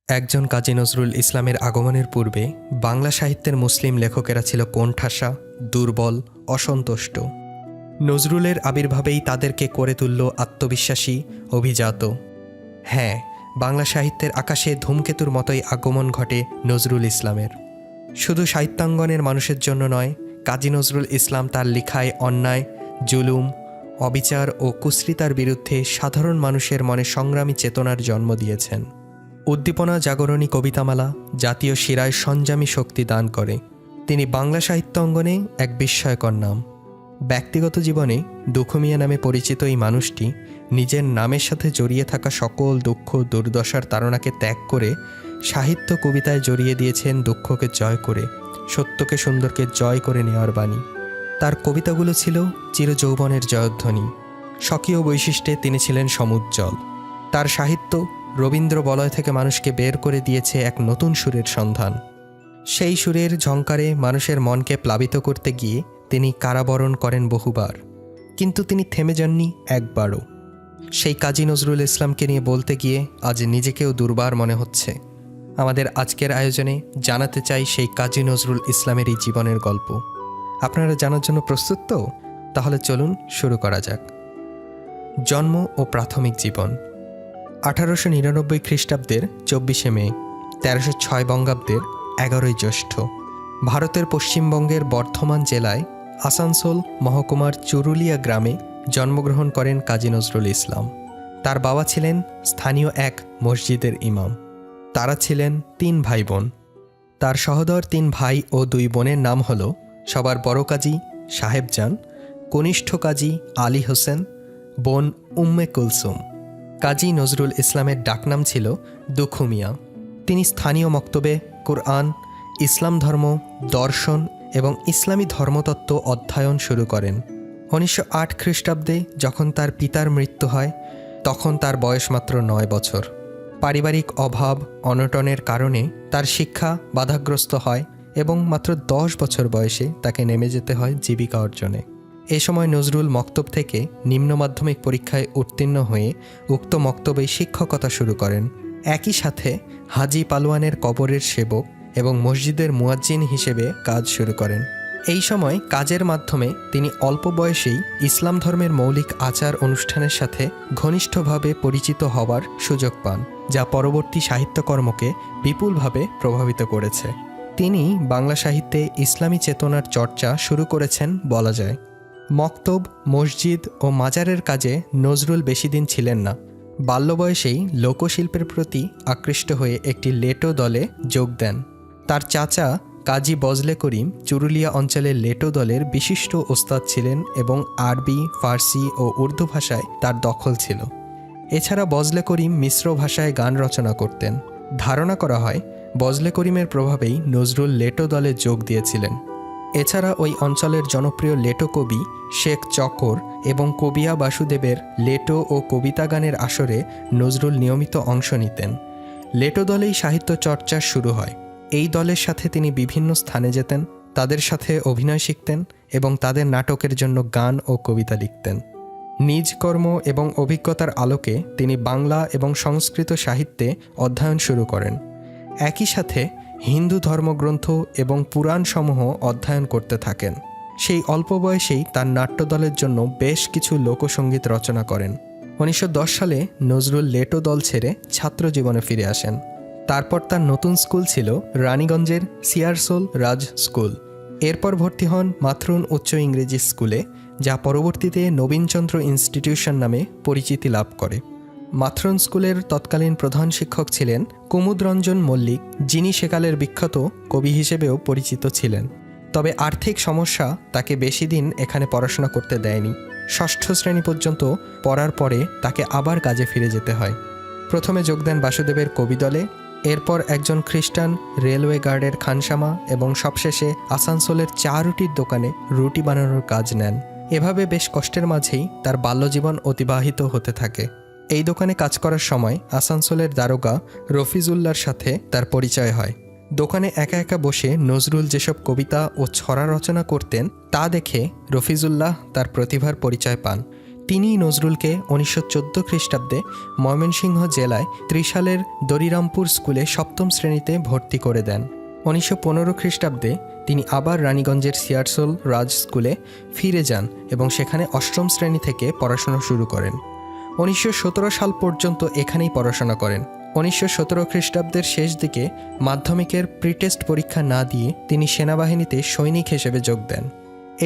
একজন কাজী নজরুল ইসলামের আগমনের পূর্বে বাংলা সাহিত্যের মুসলিম লেখকেরা ছিল কোণঠাসা, দুর্বল, অসন্তুষ্ট। নজরুলের আবির্ভাবেই তাদেরকে করে তুলল আত্মবিশ্বাসী, অভিজাত। হ্যাঁ, বাংলা সাহিত্যের আকাশে ধূমকেতুর মতোই আগমন ঘটে নজরুল ইসলামের। শুধু সাহিত্যাঙ্গনের মানুষের জন্য নয়, কাজী নজরুল ইসলাম তার লেখায় অন্যায়, জুলুম, অবিচার ও কুশ্রিতার বিরুদ্ধে সাধারণ মানুষের মনে সংগ্রামী চেতনার জন্ম দিয়েছেন। উদ্দীপনা জাগরণী কবিতামালা জাতীয় শিরায় সঞ্জামী শক্তি দান করে। তিনি বাংলা সাহিত্য অঙ্গনে এক বিস্ময়কর নাম। ব্যক্তিগত জীবনে দুঃখমিয়া নামে পরিচিত এই মানুষটি নিজের নামের সাথে জড়িয়ে থাকা সকল দুঃখ দুর্দশার তাড়নাকে ত্যাগ করে সাহিত্য কবিতায় জড়িয়ে দিয়েছেন দুঃখকে জয় করে, সত্যকে সুন্দরকে জয় করে নেওয়ার বাণী। তার কবিতাগুলো ছিল চিরযৌবনের জয়ধ্বনি। স্বকীয় বৈশিষ্ট্যে তিনি ছিলেন সমুজ্জ্বল। তার সাহিত্য রবীন্দ্র বলয় থেকে মানুষকে বের করে দিয়েছে এক নতুন সুরের সন্ধান। সেই সুরের ঝংকারে মানুষের মনকে প্লাবিত করতে গিয়ে তিনি কারাবরণ করেন বহুবার, কিন্তু তিনি থেমে যাননি একবারও। সেই কাজী নজরুল ইসলামকে নিয়ে বলতে গিয়ে আজ নিজেকেও দুর্বার মনে হচ্ছে। আমাদের আজকের আয়োজনে জানাতে চাই সেই কাজী নজরুল ইসলামের এই জীবনের গল্প। আপনারা জানার জন্য প্রস্তুত তো? তাহলে চলুন শুরু করা যাক। জন্ম ও প্রাথমিক জীবন। 1899 খ্রিস্টাব্দের 24শে মে, 1306 বঙ্গাব্দের 11ই জ্যৈষ্ঠ ভারতের পশ্চিমবঙ্গের বর্ধমান জেলায় আসানসোল মহকুমার চুরুলিয়া গ্রামে জন্মগ্রহণ করেন কাজী নজরুল ইসলাম। তার বাবা ছিলেন স্থানীয় এক মসজিদের ইমাম। তারা ছিলেন 3 ভাই বোন। তার সহোদর 3 ভাই ও 2 বোনের নাম হল সবার বড় কাজী সাহেবজান, কনিষ্ঠ কাজী আলী হোসেন, বোন উম্মে কুলসুম। কাজী নজরুল ইসলামের ডাকনাম ছিল দুঃখু মিয়া। তিনি স্থানীয় মক্তবে কুরআন, ইসলাম ধর্ম, দর্শন এবং ইসলামী ধর্মতত্ত্ব অধ্যয়ন শুরু করেন। 1908 খ্রিস্টাব্দে যখন তার পিতার মৃত্যু হয়, তখন তার বয়স মাত্র 9 বছর। পারিবারিক অভাব অনটনের কারণে তার শিক্ষা বাধাগ্রস্ত হয় এবং মাত্র 10 বছর বয়সে তাকে নেমে যেতে হয় জীবিকা অর্জনে। এ সময় নজরুল মক্তব থেকে নিম্ন মাধ্যমিক পরীক্ষায় উত্তীর্ণ হয়ে উক্ত মক্তবেই শিক্ষকতা শুরু করেন। একই সাথে হাজি পালোয়ানের কবরের সেবক এবং মসজিদের মুয়াজ্জিন হিসেবে কাজ শুরু করেন। এই সময় কাজের মাধ্যমে তিনি অল্প বয়সেই ইসলাম ধর্মের মৌলিক আচার অনুষ্ঠানের সাথে ঘনিষ্ঠভাবে পরিচিত হওয়ার সুযোগ পান, যা পরবর্তী সাহিত্যকর্মকে বিপুলভাবে প্রভাবিত করেছে। তিনি বাংলা সাহিত্যে ইসলামী চেতনার চর্চা শুরু করেছেন বলা যায়। মক্তব, মসজিদ ও মাজারের কাজে নজরুল বেশি দিন ছিলেন না। বাল্য বয়সেই লোকশিল্পের প্রতি আকৃষ্ট হয়ে একটি লেটো দলে যোগ দেন। তার চাচা কাজী বজলে করিম চুরুলিয়া অঞ্চলের লেটো দলের বিশিষ্ট ওস্তাদ ছিলেন এবং আরবি, ফার্সি ও উর্দু ভাষায় তার দখল ছিল। এছাড়া বজলে করিম মিশ্র ভাষায় গান রচনা করতেন। ধারণা করা হয় বজলে করিমের প্রভাবেই নজরুল লেটো দলে যোগ দিয়েছিলেন। এছাড়া ওই অঞ্চলের জনপ্রিয় লেটো কবি শেখ চকর এবং কবিয়া বাসুদেবের লেটো ও কবিতা গানের আসরে নজরুল নিয়মিত অংশ নিতেন। লেটো দলেই সাহিত্য চর্চা শুরু হয়। এই দলের সাথে তিনি বিভিন্ন স্থানে যেতেন, তাদের সাথে অভিনয় শিখতেন এবং তাদের নাটকের জন্য গান ও কবিতা লিখতেন। নিজ কর্ম এবং অভিজ্ঞতার আলোকে তিনি বাংলা এবং সংস্কৃত সাহিত্যে অধ্যয়ন শুরু করেন। একই সাথে হিন্দু ধর্মগ্রন্থ এবং পুরাণসমূহ অধ্যয়ন করতে থাকেন। সেই অল্প বয়সেই তার নাট্যদলের জন্য বেশ কিছু লোকসঙ্গীত রচনা করেন। 1910 সালে নজরুল লেটো দল ছেড়ে ছাত্র জীবনে ফিরে আসেন। তারপর তার নতুন স্কুল ছিল রানীগঞ্জের সিয়ারসোল রাজ স্কুল। এরপর ভর্তি হন মাথরুন উচ্চ ইংরেজি স্কুলে, যা পরবর্তীতে নবীনচন্দ্র ইনস্টিটিউশন নামে পরিচিতি লাভ করে। মাথরুন স্কুলের তৎকালীন প্রধান শিক্ষক ছিলেন কুমুদরঞ্জন মল্লিক, যিনি সেকালের বিখ্যাত কবি হিসেবেও পরিচিত ছিলেন। তবে আর্থিক সমস্যা তাকে বেশি দিন এখানে পড়াশোনা করতে দেয়নি। 6ষ্ঠ শ্রেণী পর্যন্ত পড়ার পরে তাকে আবার কাজে ফিরে যেতে হয়। প্রথমে যোগ দেন বাসুদেবের কবি দলে, এরপর একজন খ্রিস্টান রেলওয়ে গার্ডের খানসামা এবং সবশেষে আসানসোলের চা রুটির দোকানে রুটি বানানোর কাজ নেন। এভাবে বেশ কষ্টের মাঝেই তার বাল্যজীবন অতিবাহিত হতে থাকে। এই দোকানে কাজ করার সময় আসানসোলের দারোগা রফিজুল্লাহর সাথে তার পরিচয় হয়। দোকানে একা একা বসে নজরুল যেসব কবিতা ও ছড়া রচনা করতেন তা দেখে রফিজুল্লাহ তার প্রতিভার পরিচয় পান। তিনি নজরুলকে 1914 খ্রিস্টাব্দে ময়মনসিংহ জেলায় ত্রিশালের দরিরামপুর স্কুলে সপ্তম শ্রেণীতে ভর্তি করে দেন। 1915 খ্রিস্টাব্দে তিনি আবার রানীগঞ্জের সিয়ারসোল রাজ স্কুলে ফিরে যান এবং সেখানে অষ্টম শ্রেণী থেকে পড়াশোনা শুরু করেন। 1917 সাল পর্যন্ত এখানেই পড়াশোনা করেন। 1917 খ্রিস্টাব্দের শেষ দিকে মাধ্যমিকের প্রিটেস্ট পরীক্ষা না দিয়ে তিনি সেনাবাহিনীতে সৈনিক হিসেবে যোগ দেন।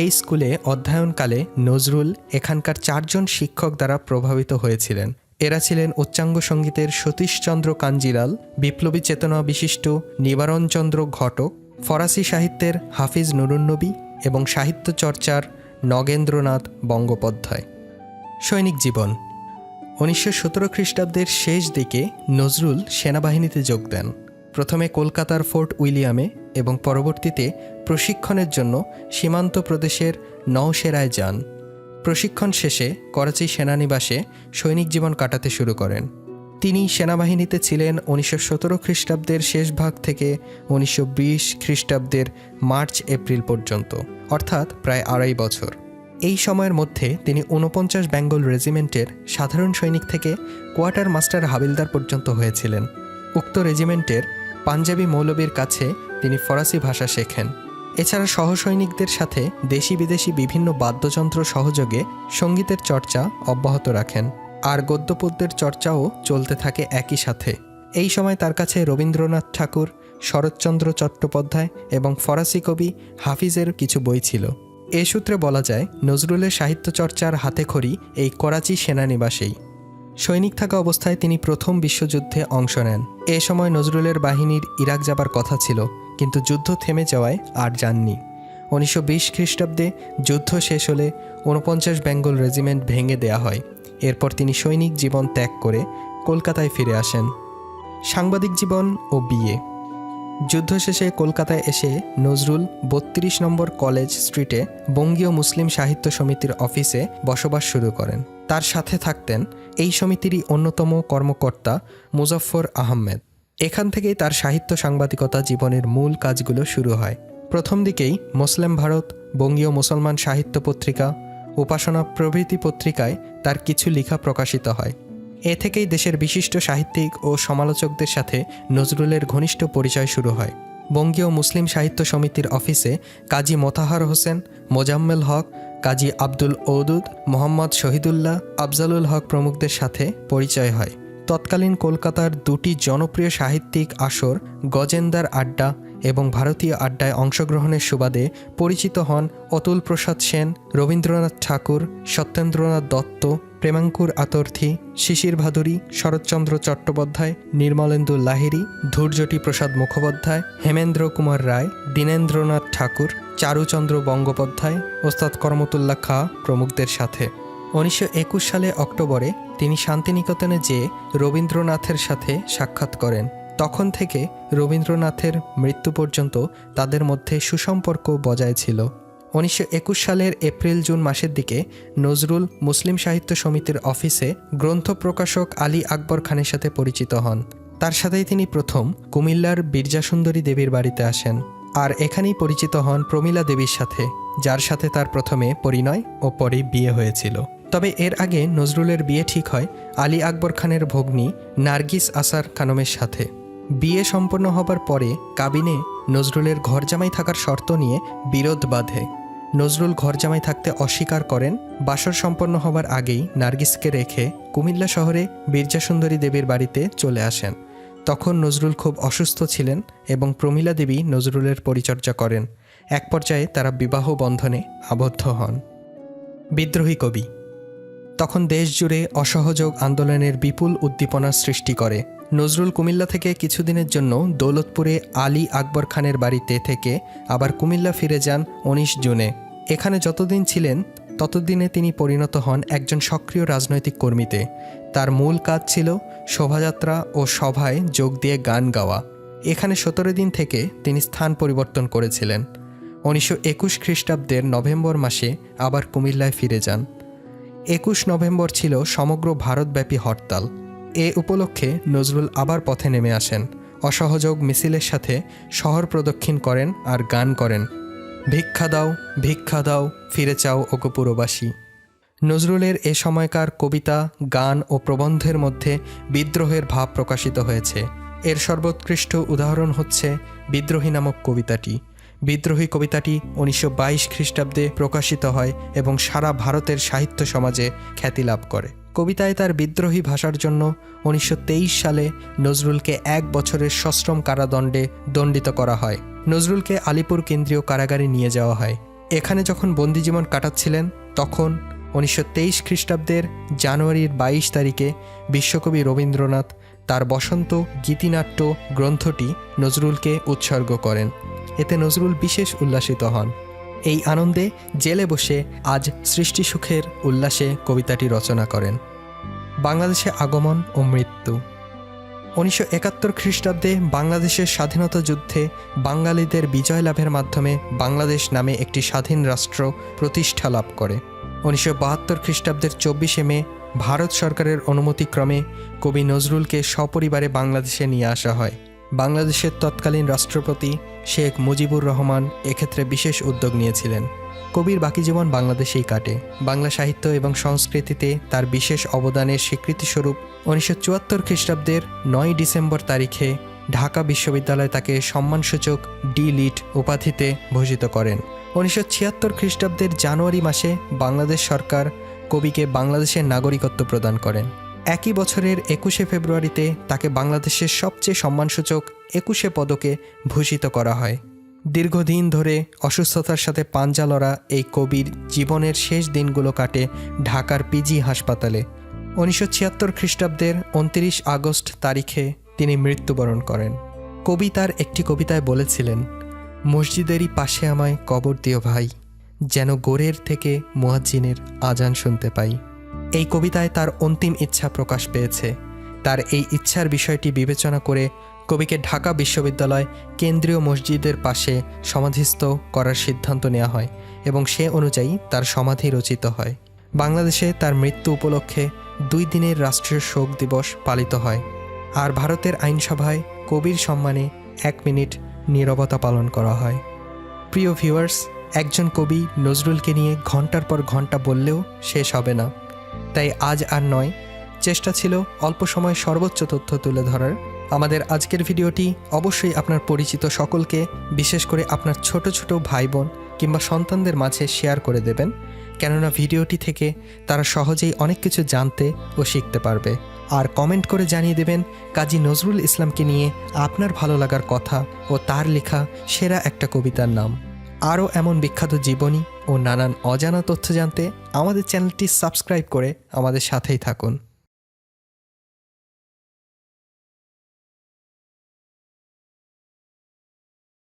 এই স্কুলে অধ্যয়নকালে নজরুল এখানকার 4 জন শিক্ষক দ্বারা প্রভাবিত হয়েছিলেন। এরা ছিলেন উচ্চাঙ্গ সঙ্গীতের সতীশচন্দ্র কাঞ্জিলাল, বিপ্লবী চেতনা বিশিষ্ট নিবারণচন্দ্র ঘটক, ফরাসি সাহিত্যের হাফিজ নুরুন্নবী এবং সাহিত্য চর্চার নগেন্দ্রনাথ বন্দ্যোপাধ্যায়। সৈনিক জীবন। 1917 খ্রিস্টাব্দের শেষ দিকে নজরুল সেনাবাহিনীতে যোগ দেন। প্রথমে কলকাতার ফোর্ট উইলিয়ামে এবং পরবর্তীতে প্রশিক্ষণের জন্য সীমান্ত প্রদেশের নওশেরায় যান। প্রশিক্ষণ শেষে করাচি সেনানিবাসে সৈনিক জীবন কাটাতে শুরু করেন। তিনি সেনাবাহিনীতে ছিলেন 1917 খ্রিস্টাব্দের শেষ ভাগ থেকে 1920 খ্রিস্টাব্দের মার্চ এপ্রিল পর্যন্ত, অর্থাৎ প্রায় 2.5 বছর। এই সময়ের মধ্যে তিনি 49 বেঙ্গল রেজিমেন্টের সাধারণ সৈনিক থেকে কোয়ার্টার মাস্টার হাবিলদার পর্যন্ত হয়েছিলেন। উক্ত রেজিমেন্টের পাঞ্জাবি মৌলবীর কাছে তিনি ফরাসি ভাষা শেখেন। এছাড়া সহসৈনিকদের সাথে দেশি বিদেশি বিভিন্ন বাদ্যযন্ত্র সহযোগে সঙ্গীতের চর্চা অব্যাহত রাখেন, আর গদ্যপদ্যের চর্চাও চলতে থাকে একই সাথে। এই সময় তার কাছে রবীন্দ্রনাথ ঠাকুর, শরৎচন্দ্র চট্টোপাধ্যায় এবং ফরাসি কবি হাফিজের কিছু বই ছিল। এ সূত্রে বলা যায় নজরুলের সাহিত্য চর্চার হাতেখড়ি এই করাচি সেনানিবাসেই। সৈনিক থাকা অবস্থায় তিনি প্রথম বিশ্বযুদ্ধে অংশ নেন। এ সময় নজরুলের বাহিনীর ইরাক যাবার কথা ছিল, কিন্তু যুদ্ধ থেমে যাওয়ায় আর যাননি। 1920 খ্রিস্টাব্দে যুদ্ধ শেষ হলে 49 বেঙ্গল রেজিমেন্ট ভেঙে দেয়া হয়। এরপর তিনি সৈনিক জীবন ত্যাগ করে কলকাতায় ফিরে আসেন। সাংবাদিক জীবন ও বিয়ে। যুদ্ধ শেষে কলকাতায় এসে নজরুল 32 নম্বর কলেজ স্ট্রিটে বঙ্গীয় মুসলিম সাহিত্য সমিতির অফিসে বসবাস শুরু করেন। তার সাথে থাকতেন এই সমিতিরই অন্যতম কর্মকর্তা মুজফ্ফর আহমেদ। এখান থেকেই তার সাহিত্য সাংবাদিকতা জীবনের মূল কাজগুলো শুরু হয়। প্রথম দিকেই মুসলিম ভারত, বঙ্গীয় মুসলমান সাহিত্য পত্রিকা, উপাসনা প্রভৃতি পত্রিকায় তার কিছু লেখা প্রকাশিত হয়। এ থেকেই দেশের বিশিষ্ট সাহিত্যিক ও সমালোচকদের সাথে নজরুলের ঘনিষ্ঠ পরিচয় শুরু হয়। বঙ্গীয় মুসলিম সাহিত্য সমিতির অফিসে কাজী মোতাহার হোসেন, মোজাম্মেল হক, কাজী আব্দুল ওদুদ, মোহাম্মদ শহীদুল্লাহ, আফজালুল হক প্রমুখদের সাথে পরিচয় হয়। তৎকালীন কলকাতার 2টি জনপ্রিয় সাহিত্যিক আসর গজেন্দার আড্ডা এবং ভারতীয় আড্ডায় অংশগ্রহণের সুবাদে পরিচিত হন অতুল প্রসাদ সেন, রবীন্দ্রনাথ ঠাকুর, সত্যেন্দ্রনাথ দত্ত, প্রেমাঙ্কুর আতর্থী, শিশির ভাদুরী, শরৎচন্দ্র চট্টোপাধ্যায়, নির্মলেন্দু লাহিড়ী, ধূর্যটি প্রসাদ মুখোপাধ্যায়, হেমেন্দ্র কুমার রায়, দীনেন্দ্রনাথ ঠাকুর, চারুচন্দ্র বন্দ্যোপাধ্যায়, ওস্তাদ করমতুল্লাহ খাঁ প্রমুখদের সাথে। 1921 সালে অক্টোবরে তিনি শান্তিনিকেতনে যেয়ে রবীন্দ্রনাথের সাথে সাক্ষাৎ করেন। তখন থেকে রবীন্দ্রনাথের মৃত্যু পর্যন্ত তাদের মধ্যে সুসম্পর্ক বজায় ছিল। 1921 সালের এপ্রিল-জুন মাসের দিকে নজরুল মুসলিম সাহিত্য সমিতির অফিসে গ্রন্থ প্রকাশক আলী আকবর খানের সাথে পরিচিত হন। তার সাথেই তিনি প্রথম কুমিল্লার বীরজাসুন্দরী দেবীর বাড়িতে আসেন, আর এখানেই পরিচিত হন প্রমীলা দেবীর সাথে, যার সাথে তার প্রথমে পরিণয় ও পরে বিয়ে হয়েছিল। তবে এর আগে নজরুলের বিয়ে ঠিক হয় আলী আকবর খানের ভগ্নী নার্গিস আসার খানমের সাথে। বিয়ে সম্পন্ন হবার পরে কাবিনে নজরুলের ঘরজামাই থাকার শর্ত নিয়ে বিরোধ বাধে। নজরুল ঘরজামাই থাকতে অস্বীকার করেন। বাসর সম্পন্ন হবার আগেই নার্গিসকে রেখে কুমিল্লা শহরে বীরজাসুন্দরী দেবীর বাড়িতে চলে আসেন। তখন নজরুল খুব অসুস্থ ছিলেন এবং প্রমীলা দেবী নজরুলের পরিচর্যা করেন। এক পর্যায়ে তারা বিবাহ বন্ধনে আবদ্ধ হন। বিদ্রোহী কবি। তখন দেশ জুড়ে অসহযোগ আন্দোলনের বিপুল উদ্দীপনার সৃষ্টি করে। নজরুল কুমিল্লা থেকে কিছুদিনের জন্য দৌলতপুরে আলী আকবর খানের বাড়িতে থেকে আবার কুমিল্লা ফিরে যান 19 জুনে। এখানে যতদিন ছিলেন ততদিনে তিনি পরিণত হন একজন সক্রিয় রাজনৈতিক কর্মীতে। তার মূল কাজ ছিল শোভাযাত্রা ও সভায় যোগ দিয়ে গান গাওয়া। এখানে 17 দিন থেকে তিনি স্থান পরিবর্তন করেছিলেন। 1921 খ্রিস্টাব্দের নভেম্বর মাসে আবার কুমিল্লায় ফিরে যান। 21 নভেম্বর ছিল সমগ্র ভারতব্যাপী হরতাল। এ উপলক্ষে নজরুল আবার পথে নেমে আসেন। অসহযোগ মিছিলের সাথে শহর প্রদক্ষিণ করেন আর গান করেন, ভিক্ষা দাও ভিক্ষা দাও ফিরে চাও ওগো পুরবাসী। নজরুলের এ সময়কার কবিতা, গান ও প্রবন্ধের মধ্যে বিদ্রোহের ভাব প্রকাশিত হয়েছে। এর সর্বোৎকৃষ্ট উদাহরণ হচ্ছে বিদ্রোহী নামক কবিতাটি। বিদ্রোহী কবিতাটি 1922 খ্রিস্টাব্দে প্রকাশিত হয় এবং সারা ভারতের সাহিত্য সমাজে খ্যাতি লাভ করে। কবিতায় তার বিদ্রোহী ভাষার জন্য 1923 সালে নজরুলকে 1 বছরের সশ্রম কারাদণ্ডে দণ্ডিত করা হয়। নজরুলকে আলিপুর কেন্দ্রীয় কারাগারে নিয়ে যাওয়া হয়। এখানে যখন বন্দিজীবন কাটাচ্ছিলেন তখন 1923 খ্রিস্টাব্দের জানুয়ারির 22 তারিখে বিশ্বকবি রবীন্দ্রনাথ তার বসন্ত গীতিনাট্য গ্রন্থটি নজরুলকে উৎসর্গ করেন। এতে নজরুল বিশেষ উল্লাসিত হন। এই আনন্দে জেলে বসে আজ সৃষ্টি সুখের উল্লাসে কবিতাটি রচনা করেন। বাংলাদেশে আগমন ও মৃত্যু। 1971 খ্রিস্টাব্দে বাংলাদেশের স্বাধীনতা যুদ্ধে বাঙালিদের বিজয় লাভের মাধ্যমে বাংলাদেশ নামে একটি স্বাধীন রাষ্ট্র প্রতিষ্ঠা লাভ করে। 1972 খ্রিস্টাব্দের 24শে মে ভারত সরকারের অনুমতিক্রমে কবি নজরুলকে সপরিবারে বাংলাদেশে নিয়ে আসা হয়। বাংলাদেশের তৎকালীন রাষ্ট্রপতি শেখ মুজিবুর রহমান এক্ষেত্রে বিশেষ উদ্যোগ নিয়েছিলেন। কবির বাকি জীবন বাংলাদেশেই কাটে। বাংলা সাহিত্য এবং সংস্কৃতিতে তার বিশেষ অবদানের স্বীকৃতিস্বরূপ 1974 খ্রিস্টাব্দের 9 ডিসেম্বর তারিখে ঢাকা বিশ্ববিদ্যালয় তাকে সম্মানসূচক ডি লিট উপাধিতে ভূষিত করেন। 1976 খ্রিস্টাব্দের জানুয়ারি মাসে বাংলাদেশ সরকার কবিকে বাংলাদেশের নাগরিকত্ব প্রদান করেন। একই বছরের 21শে ফেব্রুয়ারিতে তাকে বাংলাদেশের সবচেয়ে সম্মানসূচক 21শে পদকে ভূষিত করা হয়। দীর্ঘদিন ধরে অসুস্থতার সাথে পাঞ্জা লড়া এই কবির জীবনের শেষ দিনগুলো কাটে ঢাকার পিজি হাসপাতালে। 1976 খ্রিস্টাব্দের 29 আগস্ট তারিখে তিনি মৃত্যুবরণ করেন। কবি তার একটি কবিতায় বলেছিলেন, মসজিদেরই পাশে আমায় কবর দিও ভাই, যেন গোরের থেকে মুয়াজ্জিনের আজান শুনতে পাই। এই কবিতায় তার অন্তিম ইচ্ছা প্রকাশ পেয়েছে। তার এই ইচ্ছার বিষয়টি বিবেচনা করে কবিকে ঢাকা বিশ্ববিদ্যালয় কেন্দ্রীয় মসজিদের পাশে সমাধিস্থ করার সিদ্ধান্ত নেওয়া হয় এবং সে অনুযায়ী তার সমাধি রচিত হয়। বাংলাদেশে তার মৃত্যু উপলক্ষে 2 দিনের রাষ্ট্রীয় শোক দিবস পালিত হয়। আর ভারতের আইনসভায় কবির সম্মানে 1 মিনিট নীরবতা পালন করা হয়। প্রিয় ভিউয়ার্স, একজন কবি নজরুলকে নিয়ে ঘন্টার পর ঘন্টা বললেও শেষ হবে না। তাই আজ আর নয়, চেষ্টা ছিল অল্প সময় সর্বোচ্চ তথ্য তুলে ধরার। আমাদের আজকের ভিডিওটি অবশ্যই আপনার পরিচিত সকলকে, বিশেষ করে আপনার ছোট ছোট ভাই বোন কিংবা সন্তানদের মাঝে শেয়ার করে দেবেন, কেননা ভিডিওটি থেকে তারা সহজেই অনেক কিছু জানতে ও শিখতে পারবে। আর কমেন্ট করে জানিয়ে দেবেন কাজী নজরুল ইসলামকে নিয়ে আপনার ভালো লাগার কথা ও তার লেখা সেরা একটা কবিতার নাম। আরও এমন বিখ্যাত জীবনী ও নানান অজানা তথ্য জানতে আমাদের চ্যানেলটি সাবস্ক্রাইব করে আমাদের সাথেই থাকুন।